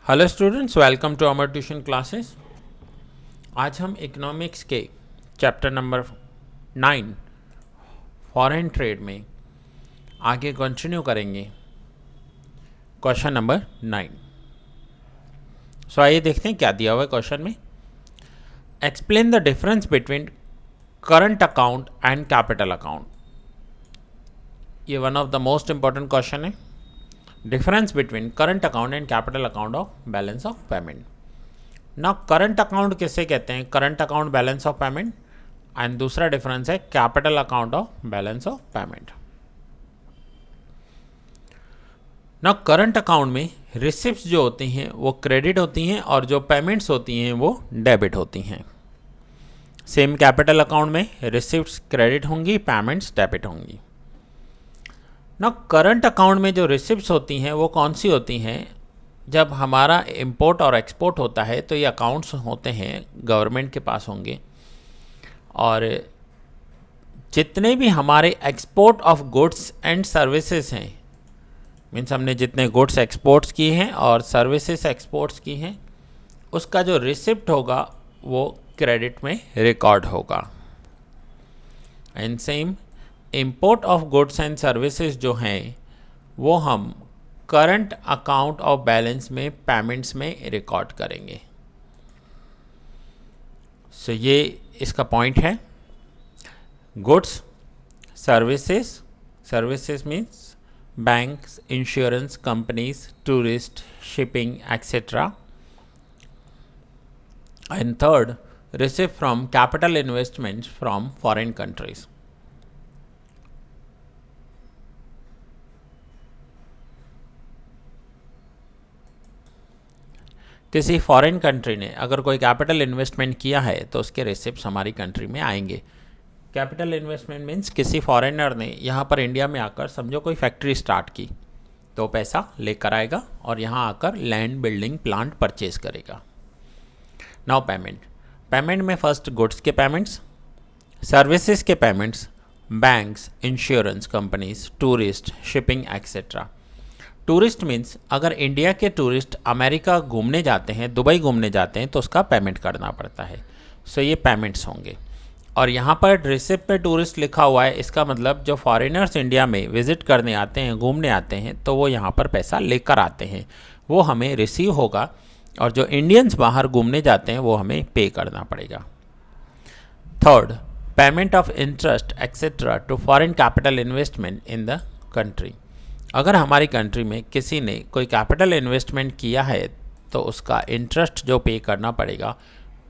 Hello students, welcome to Amar tuition classes. आज हम economics के चैप्टर नंबर 9 फॉरेन ट्रेड में आगे कंटिन्यू करेंगे। Question number 9। आइए देखते हैं क्या दिया हुआ है क्वेश्चन में। Explain the difference between current account and capital account. ये one of the most important question है। Difference between current account and capital account of balance of payment. ना करंट अकाउंट किसे कहते हैं? Current account balance of payment, and दूसरा difference है capital account of balance of payment. ना current account में receipts जो होती हैं वो क्रेडिट होती हैं और जो पेमेंट्स होती हैं वो डेबिट होती हैं। सेम कैपिटल अकाउंट में रिसिप्ट्स क्रेडिट होंगी, पेमेंट्स डेबिट होंगी। ना करंट अकाउंट में जो रिसिप्ट्स होती हैं वो कौन सी होती हैं? जब हमारा इंपोर्ट और एक्सपोर्ट होता है तो ये अकाउंट्स होते हैं गवर्नमेंट के पास होंगे, और जितने भी हमारे export of goods and services हैं, मीन्स हमने जितने गुड्स एक्सपोर्ट्स किए हैं और सर्विसेज एक्सपोर्ट्स की हैं, उसका जो रिसिप्ट होगा वो क्रेडिट में रिकॉर्ड होगा। And same import of goods and services जो हैं वो हम करंट अकाउंट ऑफ बैलेंस में पेमेंट्स में रिकॉर्ड करेंगे। सो ये इसका पॉइंट है। Goods, services means banks, insurance companies, tourist, shipping etcetera. And third, receipt from capital investments from foreign countries. किसी फॉरेन कंट्री ने अगर कोई कैपिटल इन्वेस्टमेंट किया है तो उसके रिसिप्ट्स हमारी कंट्री में आएंगे। कैपिटल इन्वेस्टमेंट मीन्स किसी फॉरेनर ने यहाँ पर इंडिया में आकर समझो कोई फैक्ट्री स्टार्ट की तो पैसा लेकर आएगा और यहाँ आकर लैंड, बिल्डिंग, प्लांट परचेज करेगा। नाउ पेमेंट में फर्स्ट गुड्स के पेमेंट्स, सर्विसेज के payments, banks, insurance companies, tourist, shipping etcetera. Tourist means अगर इंडिया के टूरिस्ट अमेरिका घूमने जाते हैं, दुबई घूमने जाते हैं तो उसका पेमेंट करना पड़ता है। सो ये पेमेंट्स होंगे। और यहाँ पर रिसिप्ट में टूरिस्ट लिखा हुआ है, इसका मतलब जो फॉरेनर्स इंडिया में विजिट करने आते हैं, घूमने आते हैं, तो वो यहाँ पर पैसा लेकर आते हैं, वो हमें रिसीव होगा। और जो इंडियंस बाहर घूमने जाते हैं वो हमें पे करना पड़ेगा। Third, payment of interest etcetera to foreign capital investment in the country. अगर हमारी कंट्री में किसी ने कोई कैपिटल इन्वेस्टमेंट किया है तो उसका इंटरेस्ट जो पे करना पड़ेगा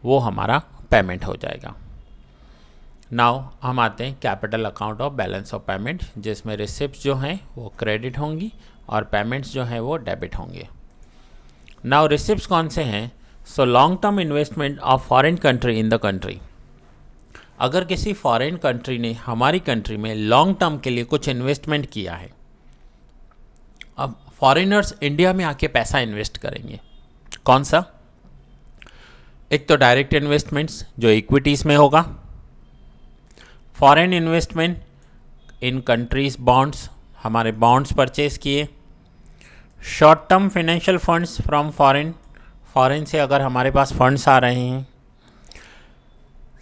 वो हमारा पेमेंट हो जाएगा। नाउ हम आते हैं capital account of balance of payment, जिसमें रिसिप्ट्स जो हैं वो क्रेडिट होंगी और पेमेंट्स जो हैं वो डेबिट होंगे। नाउ रिसिप्ट्स कौन से हैं? So long term investment of foreign country in the country. अगर किसी फॉरेन कंट्री ने हमारी कंट्री में लॉन्ग टर्म के लिए कुछ इन्वेस्टमेंट किया है, अब फॉरेनर्स इंडिया में आके पैसा इन्वेस्ट करेंगे। कौन सा? एक तो डायरेक्ट इन्वेस्टमेंट्स जो इक्विटीज़ में होगा, foreign investment in countries bonds, हमारे बॉन्ड्स परचेज किए, short term financial funds from foreign से अगर हमारे पास फंड्स आ रहे हैं,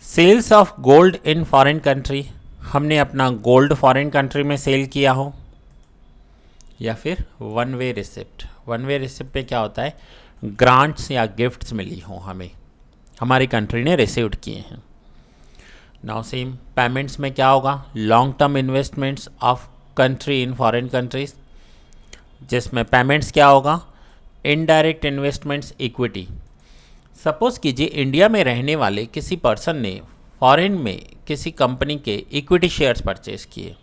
sales of gold in foreign country, हमने अपना गोल्ड फॉरेन कंट्री में सेल किया हो, या फिर one way receipt. One way receipt पे क्या होता है? ग्रांट्स या गिफ्ट्स मिली हो हमें, हमारी कंट्री ने रिसीव्ड किए हैं। नाउ सेम पेमेंट्स में क्या होगा? Long term investments of country in foreign countries, जिसमें पेमेंट्स क्या होगा? Indirect investments, equity. सपोज कीजिए इंडिया में रहने वाले किसी पर्सन ने फॉरेन में किसी कंपनी के इक्विटी शेयर्स परचेज किए,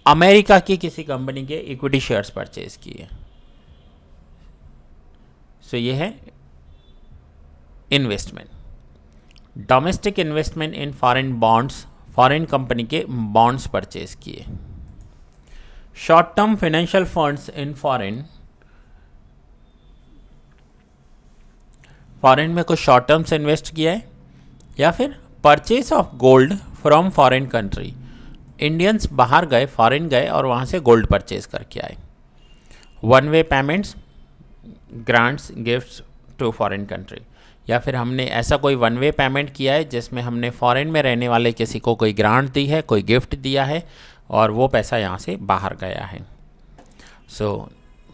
अमेरिका की किसी कंपनी के इक्विटी शेयर्स परचेज किए। सो ये है investment. Domestic investment in foreign bonds, foreign company के बॉन्ड्स परचेज किए। Short term financial funds in foreign में कुछ शॉर्ट टर्म से इन्वेस्ट किया है, या फिर purchase of gold from foreign country, Indians बाहर गए, फॉरेन गए और वहाँ से गोल्ड परचेज करके आए। One way payments grants gifts to foreign country, या फिर हमने ऐसा कोई वन वे पेमेंट किया है जिसमें हमने फॉरेन में रहने वाले किसी को कोई ग्रांट दी है, कोई गिफ्ट दिया है और वो पैसा यहाँ से बाहर गया है। सो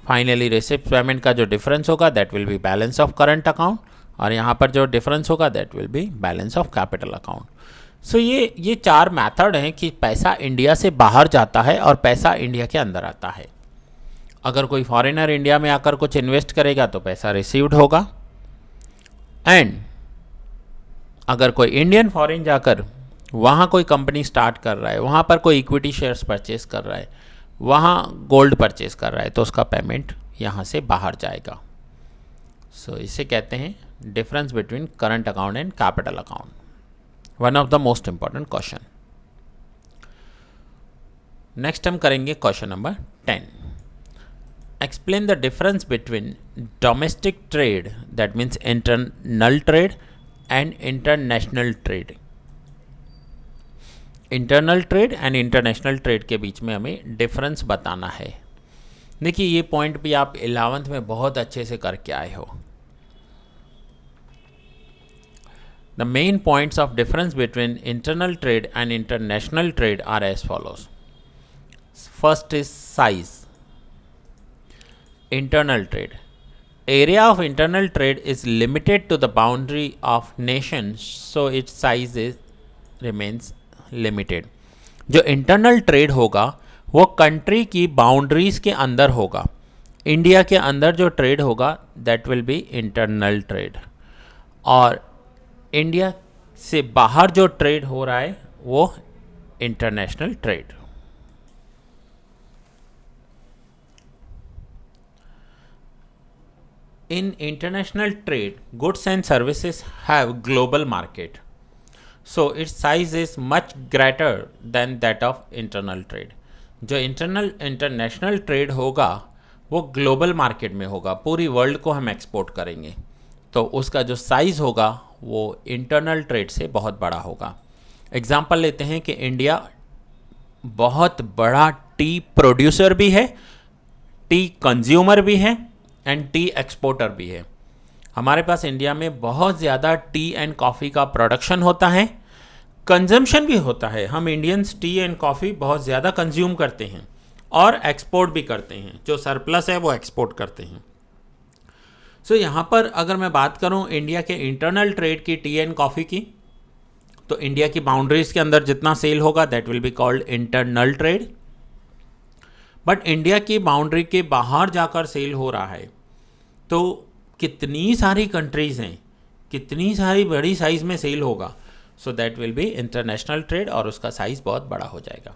फाइनली रिसिप्ट पेमेंट का जो डिफरेंस होगा that will be balance of current account, और यहाँ पर जो डिफरेंस होगा that will be balance of capital account. So ये चार मेथड हैं कि पैसा इंडिया से बाहर जाता है और पैसा इंडिया के अंदर आता है। अगर कोई फॉरेनर इंडिया में आकर कुछ इन्वेस्ट करेगा तो पैसा रिसीव्ड होगा, एंड अगर कोई इंडियन फॉरेन जाकर वहाँ कोई कंपनी स्टार्ट कर रहा है, वहाँ पर कोई इक्विटी शेयर्स परचेज कर रहा है, वहाँ गोल्ड परचेज कर रहा है, तो उसका पेमेंट यहाँ से बाहर जाएगा। सो इसे कहते हैं difference between current account and capital account, one of the most important question. Next हम करेंगे question number 10। Explain the difference between domestic trade that means internal trade and international trade. Internal trade and international trade के बीच में हमें difference बताना है। देखिए ये point भी आप 11th में बहुत अच्छे से करके आए हो। The main points of difference between internal trade and international trade are as follows. First is size. Internal trade. Area of internal trade is limited to the boundary of nations, so its size remains limited. जो internal trade होगा वो country की boundaries के अंदर होगा। India के अंदर जो ट्रेड होगा that will B internal trade, और इंडिया से बाहर जो ट्रेड हो रहा है वो international trade. In international trade, goods and services have global market, so its size is much greater than that of internal trade. जो इंटरनेशनल ट्रेड होगा वो ग्लोबल मार्केट में होगा, पूरी वर्ल्ड को हम एक्सपोर्ट करेंगे, तो उसका जो साइज़ होगा वो इंटरनल ट्रेड से बहुत बड़ा होगा। एग्जाम्पल लेते हैं कि इंडिया बहुत बड़ा टी प्रोड्यूसर भी है, टी कंज्यूमर भी है एंड टी एक्सपोर्टर भी है। हमारे पास इंडिया में बहुत ज़्यादा टी एंड कॉफ़ी का प्रोडक्शन होता है, कंजम्पशन भी होता है। हम इंडियंस टी एंड कॉफ़ी बहुत ज़्यादा कंज्यूम करते हैं और एक्सपोर्ट भी करते हैं, जो सरप्लस है वो एक्सपोर्ट करते हैं। सो यहाँ पर अगर मैं बात करूँ इंडिया के इंटरनल ट्रेड की टी एंड कॉफ़ी की, तो इंडिया की बाउंड्रीज के अंदर जितना सेल होगा that will be called internal trade. But India की बाउंड्री के बाहर जाकर सेल हो रहा है तो कितनी सारी कंट्रीज़ हैं, कितनी सारी बड़ी साइज़ में सेल होगा, so that will B international trade और उसका साइज़ बहुत बड़ा हो जाएगा।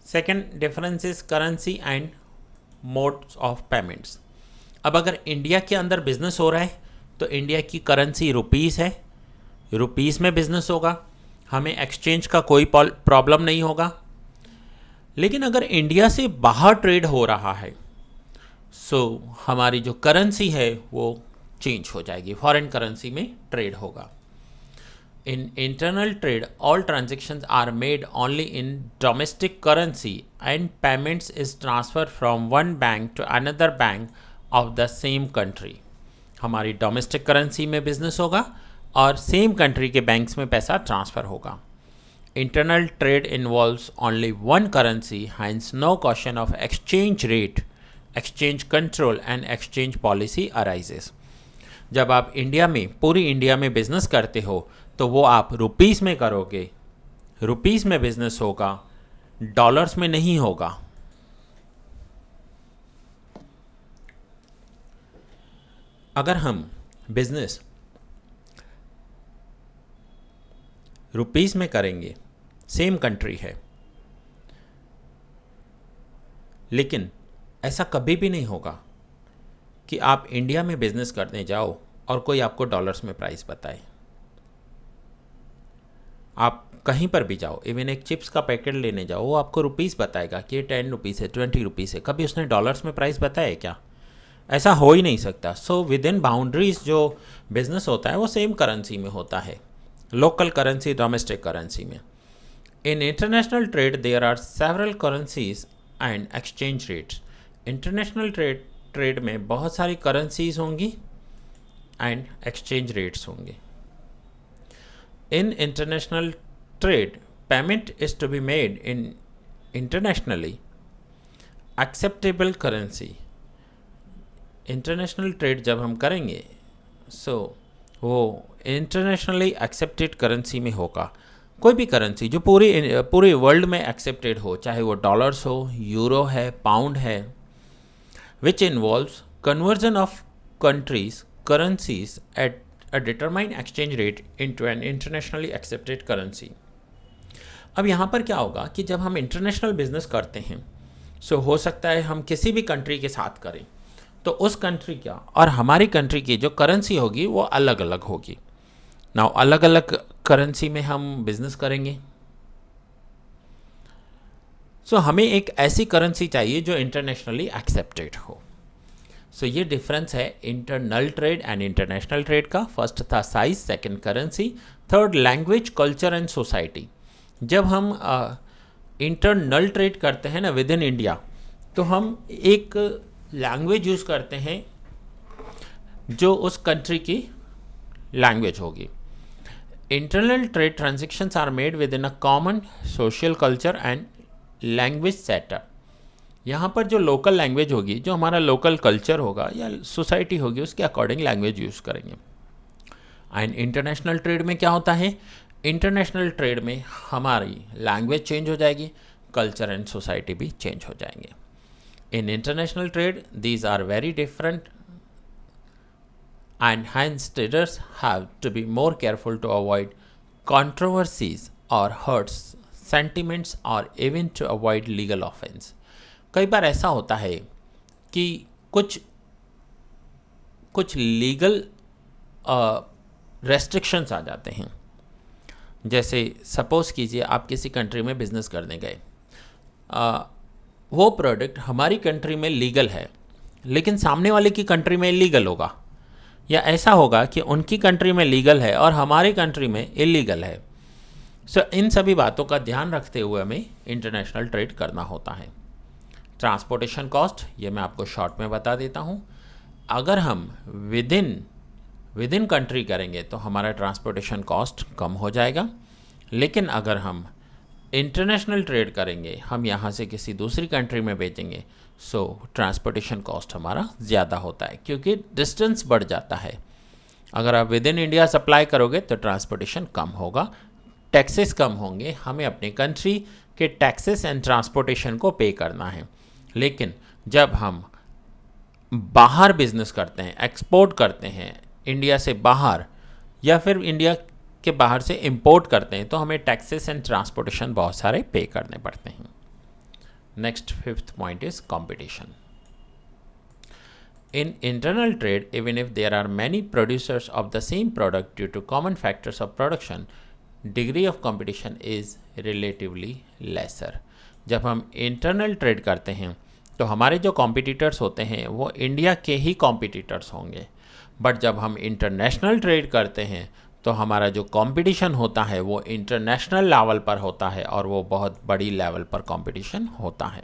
Second difference is currency and modes of payments. अब अगर इंडिया के अंदर बिजनेस हो रहा है तो इंडिया की करेंसी रुपीज़ है, रुपीज़ में बिजनेस होगा, हमें एक्सचेंज का कोई प्रॉब्लम नहीं होगा। लेकिन अगर इंडिया से बाहर ट्रेड हो रहा है सो हमारी जो करेंसी है वो चेंज हो जाएगी, फॉरेन करेंसी में ट्रेड होगा। In internal trade, all transactions are made only in domestic currency and payments is transferred from one bank to another bank of the same country. हमारी डोमेस्टिक करेंसी में business होगा और same country के banks में पैसा transfer होगा। Internal trade involves only one currency, hence no question of exchange rate, exchange control and exchange policy arises. जब आप इंडिया में, पूरी इंडिया में बिजनेस करते हो तो वो आप रुपीस में करोगे, रुपीस में बिजनेस होगा, डॉलर्स में नहीं होगा। अगर हम बिजनेस रुपीस में करेंगे, सेम कंट्री है, लेकिन ऐसा कभी भी नहीं होगा कि आप इंडिया में बिजनेस करने जाओ और कोई आपको डॉलर्स में प्राइस बताए। आप कहीं पर भी जाओ, इवन एक चिप्स का पैकेट लेने जाओ, वो आपको रुपीस बताएगा कि ये 10 रुपीज़ है, 20 रुपीज़ है। कभी उसने डॉलर्स में प्राइस बताया क्या? ऐसा हो ही नहीं सकता। सो विद इन बाउंड्रीज जो बिजनेस होता है वो सेम करेंसी में होता है, लोकल करेंसी, डोमेस्टिक करेंसी में। In international trade there are several currencies and exchange rates international trade में बहुत सारी करेंसीज होंगी एंड एक्सचेंज रेट्स होंगे. In international trade, payment is to be made in internationally acceptable currency. International trade जब हम करेंगे वो इंटरनेशनली एक्सेप्टेड करेंसी में होगा. कोई भी करेंसी जो पूरे वर्ल्ड में एक्सेप्टेड हो, चाहे वो डॉलर्स हो, यूरो है, पाउंड है, which involves conversion of countries currencies at a determined exchange rate into an internationally accepted currency. अब यहाँ पर क्या होगा कि जब हम इंटरनेशनल बिजनेस करते हैं, हो सकता है हम किसी भी कंट्री के साथ करें, तो उस कंट्री क्या और हमारी कंट्री की जो करेंसी होगी वो अलग अलग होगी. नाउ अलग अलग करेंसी में हम बिजनेस करेंगे, हमें एक ऐसी करेंसी चाहिए जो इंटरनेशनली एक्सेप्टेड हो. ये डिफरेंस है internal trade and international trade का. फर्स्ट था size, second currency, third language, culture and society. जब हम इंटरनल ट्रेड करते हैं ना विद इन इंडिया, तो हम एक लैंग्वेज यूज़ करते हैं जो उस कंट्री की लैंग्वेज होगी. Internal trade transactions are made within a common social culture and language setup. यहाँ पर जो लोकल लैंग्वेज होगी, जो हमारा लोकल कल्चर होगा या सोसाइटी होगी, उसके अकॉर्डिंग लैंग्वेज यूज़ करेंगे. एंड इंटरनेशनल ट्रेड में क्या होता है, इंटरनेशनल ट्रेड में हमारी लैंग्वेज चेंज हो जाएगी, कल्चर एंड सोसाइटी भी चेंज हो जाएंगे. In international trade, these are very different, and hence traders have to be more careful to avoid controversies or hurts sentiments or even to avoid legal offense. कई बार ऐसा होता है कि कुछ legal restrictions आ जाते हैं. जैसे सपोज कीजिए आप किसी कंट्री में बिजनेस करने गए, वो प्रोडक्ट हमारी कंट्री में लीगल है लेकिन सामने वाले की कंट्री में इलीगल होगा, या ऐसा होगा कि उनकी कंट्री में लीगल है और हमारी कंट्री में इलीगल है. इन सभी बातों का ध्यान रखते हुए हमें इंटरनेशनल ट्रेड करना होता है. ट्रांसपोर्टेशन कॉस्ट, ये मैं आपको शॉर्ट में बता देता हूँ. अगर हम विद इन कंट्री करेंगे तो हमारा ट्रांसपोर्टेशन कॉस्ट कम हो जाएगा, लेकिन अगर हम इंटरनेशनल ट्रेड करेंगे, हम यहाँ से किसी दूसरी कंट्री में बेचेंगे, ट्रांसपोर्टेशन कॉस्ट हमारा ज़्यादा होता है क्योंकि डिस्टेंस बढ़ जाता है. अगर आप विद इन इंडिया सप्लाई करोगे तो ट्रांसपोर्टेशन कम होगा, टैक्सेस कम होंगे, हमें अपने कंट्री के टैक्सेस एंड ट्रांसपोर्टेशन को पे करना है. लेकिन जब हम बाहर बिजनेस करते हैं, एक्सपोर्ट करते हैं इंडिया से बाहर, या फिर इंडिया के बाहर से इंपोर्ट करते हैं, तो हमें टैक्सेस एंड ट्रांसपोर्टेशन बहुत सारे पे करने पड़ते हैं. Next fifth point is competition. In internal trade, even if there are many producers of the same product due to common factors of production, degree of competition is relatively lesser. जब हम internal trade करते हैं तो हमारे जो competitors होते हैं वो इंडिया के ही कॉम्पिटिटर्स होंगे, बट जब हम इंटरनेशनल ट्रेड करते हैं तो हमारा जो कंपटीशन होता है वो इंटरनेशनल लेवल पर होता है और वो बहुत बड़ी लेवल पर कंपटीशन होता है.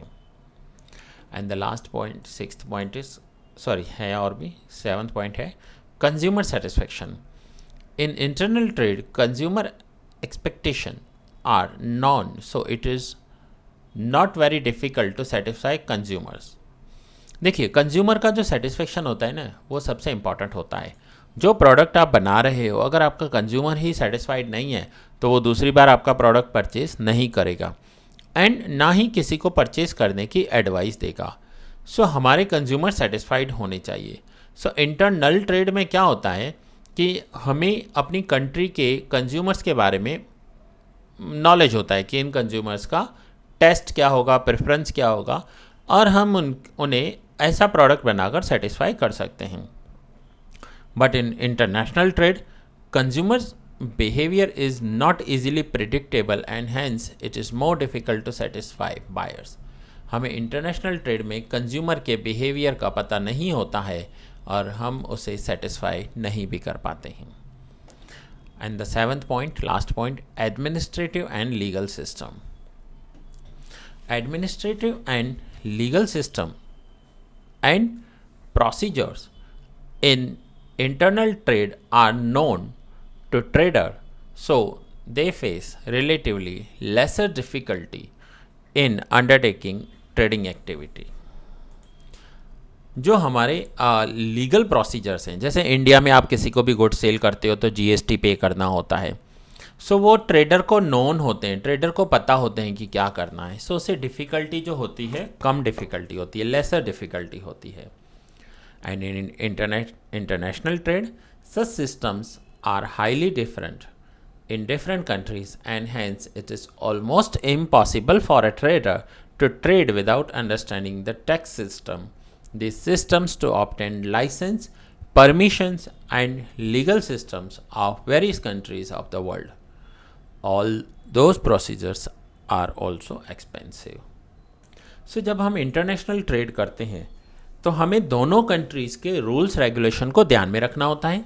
And the last point, sixth point is, है और भी, सेवन्थ पॉइंट है consumer satisfaction. In internal trade consumer expectation are known, so it is not very difficult to satisfy consumers. देखिए, कंज्यूमर का जो सेटिस्फेक्शन होता है ना, वो सबसे इम्पॉर्टेंट होता है. जो प्रोडक्ट आप बना रहे हो, अगर आपका कंज्यूमर ही सेटिस्फाइड नहीं है तो वो दूसरी बार आपका प्रोडक्ट परचेज नहीं करेगा एंड ना ही किसी को परचेज करने की एडवाइस देगा. हमारे कंज्यूमर सेटिस्फाइड होने चाहिए. इंटरनल ट्रेड में क्या होता है कि हमें अपनी कंट्री के कंज्यूमर्स के बारे में नॉलेज होता है कि इन कंज्यूमर्स का टेस्ट क्या होगा, प्रेफरेंस क्या होगा, और हम उन्हें ऐसा प्रोडक्ट बनाकर सेटिस्फाई कर सकते हैं. But in international trade, consumers' behavior is not easily predictable and hence it is more difficult to satisfy buyers. हमें इंटरनेशनल ट्रेड में कंज्यूमर के बिहेवियर का पता नहीं होता है और हम उसे सेटिस्फाई नहीं भी कर पाते हैं. And the seventh point, last point, administrative and legal system. Administrative and legal system and procedures in internal trade are known to trader, so they face relatively lesser difficulty in undertaking trading activity. जो हमारे legal procedures हैं, जैसे India में आप किसी को भी good cell करते हो तो जीएसटी पे करना होता है, सो वो ट्रेडर को नोन होते हैं, ट्रेडर को पता होते हैं कि क्या करना है, सो उससे डिफ़िकल्टी जो होती है कम डिफ़िकल्टी होती है, लेसर डिफ़िकल्टी होती है. And in international trade such systems are highly different in different countries, and hence it is almost impossible for a trader to trade without understanding the tax system, these systems to obtain license, permissions and legal systems of various countries of the world. All those procedures are also expensive. So जब हम international trade करते हैं तो हमें दोनों countries के rules regulation को ध्यान में रखना होता है,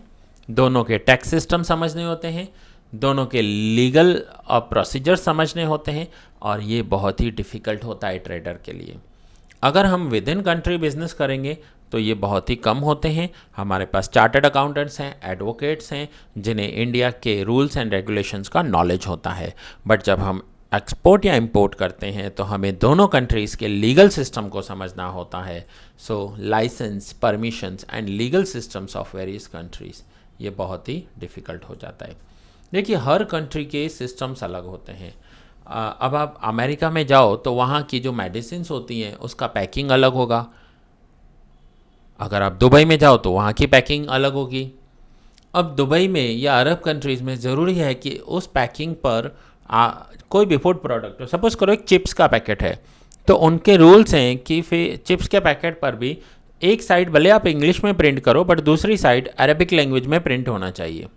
दोनों के टैक्स सिस्टम समझने होते हैं, दोनों के लीगल प्रोसीजर समझने होते हैं, और ये बहुत ही डिफ़िकल्ट होता है ट्रेडर के लिए. अगर हम विद इन कंट्री बिजनेस करेंगे तो ये बहुत ही कम होते हैं. हमारे पास चार्टर्ड अकाउंटेंट्स हैं, एडवोकेट्स हैं, जिन्हें इंडिया के रूल्स एंड रेगुलेशंस का नॉलेज होता है. बट जब हम एक्सपोर्ट या इंपोर्ट करते हैं तो हमें दोनों कंट्रीज़ के लीगल सिस्टम को समझना होता है. So license, permissions and legal systems of various countries, ये बहुत ही डिफ़िकल्ट हो जाता है. देखिए, हर कंट्री के सिस्टम्स अलग होते हैं. अब आप अमेरिका में जाओ तो वहाँ की जो मेडिसिन्स होती हैं उसका पैकिंग अलग होगा. अगर आप दुबई में जाओ तो वहाँ की पैकिंग अलग होगी. अब दुबई में या अरब कंट्रीज़ में ज़रूरी है कि उस पैकिंग पर कोई भी फूड प्रोडक्ट हो, सपोज़ करो एक चिप्स का पैकेट है, तो उनके रूल्स हैं कि फिर चिप्स के पैकेट पर भी एक साइड भले आप इंग्लिश में प्रिंट करो बट दूसरी साइड अरबिक लैंग्वेज में प्रिंट होना चाहिए.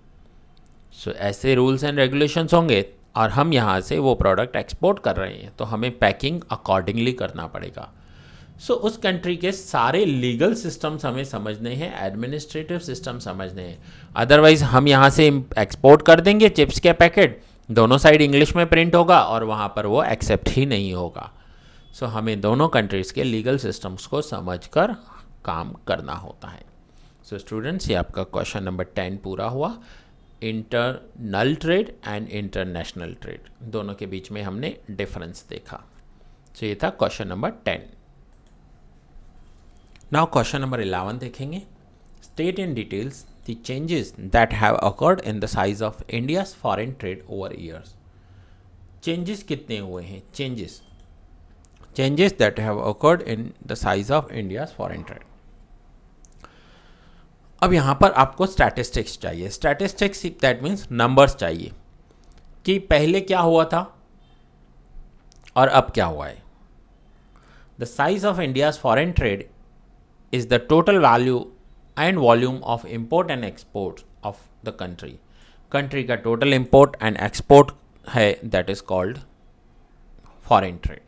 सो ऐसे रूल्स एंड रेगुलेशंस होंगे, और हम यहाँ से वो प्रोडक्ट एक्सपोर्ट कर रहे हैं तो हमें पैकिंग अकॉर्डिंगली करना पड़ेगा. सो उस कंट्री के सारे लीगल सिस्टम्स हमें समझने हैं, एडमिनिस्ट्रेटिव सिस्टम समझने हैं. अदरवाइज़ हम यहाँ से एक्सपोर्ट कर देंगे चिप्स के पैकेट, दोनों साइड इंग्लिश में प्रिंट होगा और वहाँ पर वो एक्सेप्ट ही नहीं होगा. सो हमें दोनों कंट्रीज़ के लीगल सिस्टम्स को समझकर काम करना होता है. सो स्टूडेंट्स, ये आपका क्वेश्चन नंबर 10 पूरा हुआ. Internal trade and international trade, दोनों के बीच में हमने डिफरेंस देखा. तो ये था question number 10. Now question number 11 देखेंगे. State in details the changes that have occurred in the size of India's foreign trade over years. Changes कितने हुए हैं? Changes that have occurred in the size of India's foreign trade. अब यहाँ पर आपको statistics चाहिए. Statistics that means numbers चाहिए कि पहले क्या हुआ था और अब क्या हुआ है. The size of India's foreign trade is the total value and volume of import and export of the country. Country का टोटल इंपोर्ट एंड एक्सपोर्ट है, that is called foreign trade.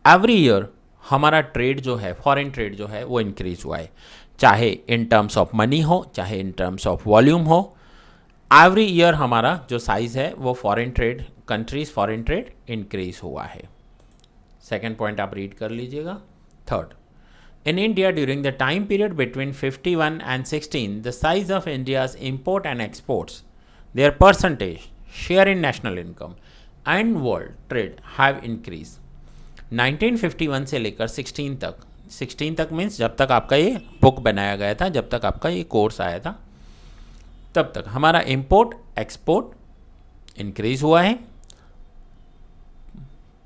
Every year हमारा trade जो है, foreign trade जो है, वो increase हुआ है, चाहे इन टर्म्स ऑफ मनी हो, चाहे इन टर्म्स ऑफ वॉल्यूम हो. एवरी ईयर हमारा जो साइज़ है वो foreign trade, countries foreign trade increase हुआ है. सेकेंड पॉइंट आप रीड कर लीजिएगा. Third, in India during the time period between 51 and 16 the size of India's import and exports, their percentage, share in national income and world trade have increase. 1951 से लेकर 16 तक means जब तक आपका ये बुक बनाया गया था, जब तक आपका ये कोर्स आया था, तब तक हमारा इंपोर्ट एक्सपोर्ट इंक्रीज हुआ है.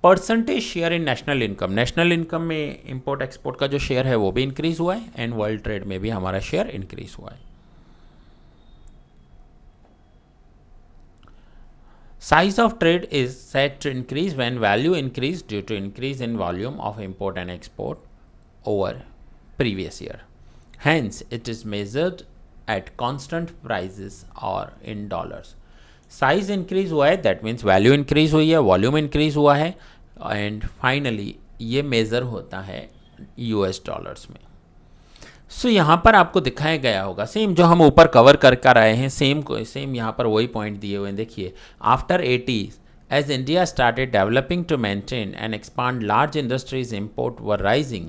Percentage share in national income में इंपोर्ट एक्सपोर्ट का जो शेयर है वो भी इंक्रीज हुआ है, एंड वर्ल्ड ट्रेड में भी हमारा शेयर इंक्रीज हुआ है. Size of trade is said to increase when value increase due to increase in volume of import and export over previous year. Hence, it is measured at constant prices or in dollars. Size increase हुआ है, that means value increase हुई है, volume increase हुआ है, and finally ये measure होता है US dollars में. सो यहाँ पर आपको दिखाया गया होगा सेम जो हम ऊपर कवर कर कर आए हैं, सेम यहाँ पर वही पॉइंट दिए हुए हैं. देखिए, after 80s as India started developing to maintain and expand large industries, import were rising,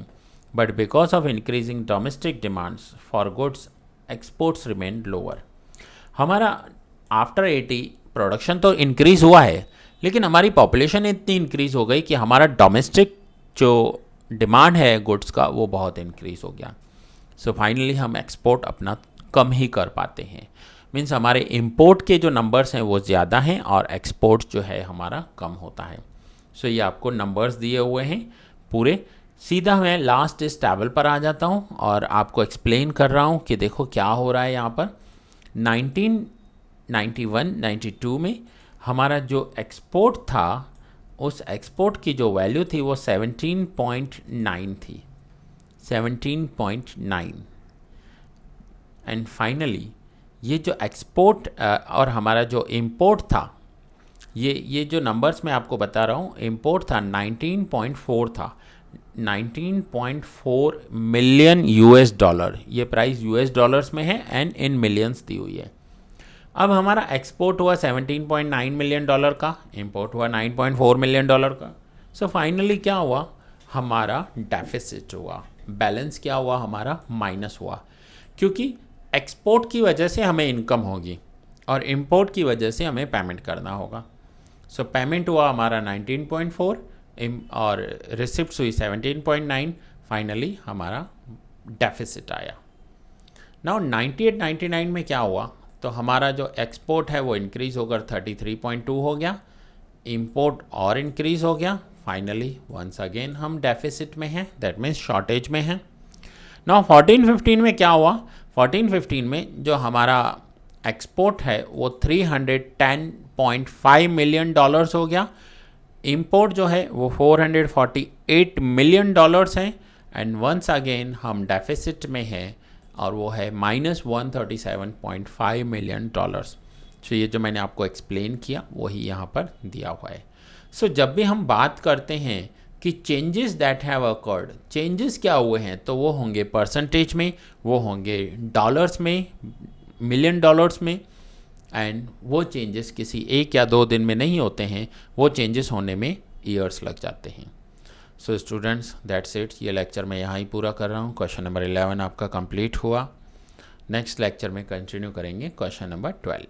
but because of increasing domestic demands for goods exports remain lower. हमारा आफ्टर 80 प्रोडक्शन तो इंक्रीज़ हुआ है, लेकिन हमारी पॉपुलेशन इतनी इंक्रीज़ हो गई कि हमारा डोमेस्टिक जो डिमांड है गुड्स का वो बहुत इंक्रीज़ हो गया। सो फाइनली हम एक्सपोर्ट अपना कम ही कर पाते हैं। मीन्स हमारे इंपोर्ट के जो नंबर्स हैं वो ज़्यादा हैं और एक्सपोर्ट जो है हमारा कम होता है। सो ये आपको नंबर्स दिए हुए हैं पूरे। सीधा मैं लास्ट इस टेबल पर आ जाता हूँ और आपको एक्सप्लेन कर रहा हूँ कि देखो क्या हो रहा है यहाँ पर। 1991-92 में हमारा जो एक्सपोर्ट था, उस एक्सपोर्ट की जो वैल्यू थी वो 17.9 थी, 17.9। एंड फाइनली ये जो एक्सपोर्ट और हमारा जो इंपोर्ट था, ये जो नंबर्स मैं आपको बता रहा हूँ, इंपोर्ट था 19.4 था, 19.4 मिलियन यूएस डॉलर। ये प्राइस यूएस डॉलर्स में है एंड इन मिलियंस दी हुई है। अब हमारा एक्सपोर्ट हुआ 17.9 मिलियन डॉलर का, इंपोर्ट हुआ 9.4 मिलियन डॉलर का। सो फाइनली क्या हुआ, हमारा डेफिसिट हुआ, बैलेंस क्या हुआ, हमारा माइनस हुआ, क्योंकि एक्सपोर्ट की वजह से हमें इनकम होगी और इंपोर्ट की वजह से हमें पेमेंट करना होगा। सो पेमेंट हुआ हमारा 19.4 और रिसिप्ट्स हुई 17.9। फाइनली हमारा डेफिसिट आया। नाउ 98-99 में क्या हुआ, तो हमारा जो एक्सपोर्ट है वो इंक्रीज़ होकर 33.2 हो गया, इंपोर्ट और इंक्रीज़ हो गया। फाइनली वंस अगेन हम डेफिसिट में हैं, दैट मीन्स शॉर्टेज में हैं। नाउ 14-15 में क्या हुआ, 14-15 में जो हमारा एक्सपोर्ट है वो 310.5 मिलियन डॉलर्स हो गया, इंपोर्ट जो है वो 448 मिलियन डॉलर्स हैं एंड वंस अगेन हम डेफिसिट में हैं और वो है -137.5 मिलियन डॉलर्स। सो ये जो मैंने आपको एक्सप्लेन किया वही यहाँ पर दिया हुआ है। सो जब भी हम बात करते हैं कि changes that have occurred, changes क्या हुए हैं, तो वो होंगे परसेंटेज में, वो होंगे डॉलर्स में, मिलियन डॉलर्स में, एंड वो चेंजेस किसी एक या दो दिन में नहीं होते हैं, वो चेंजेस होने में ईयर्स लग जाते हैं। सो स्टूडेंट्स दैट्स इट, ये लेक्चर मैं यहाँ ही पूरा कर रहा हूँ। क्वेश्चन नंबर 11 आपका कंप्लीट हुआ। नेक्स्ट लेक्चर में कंटिन्यू करेंगे क्वेश्चन नंबर 12।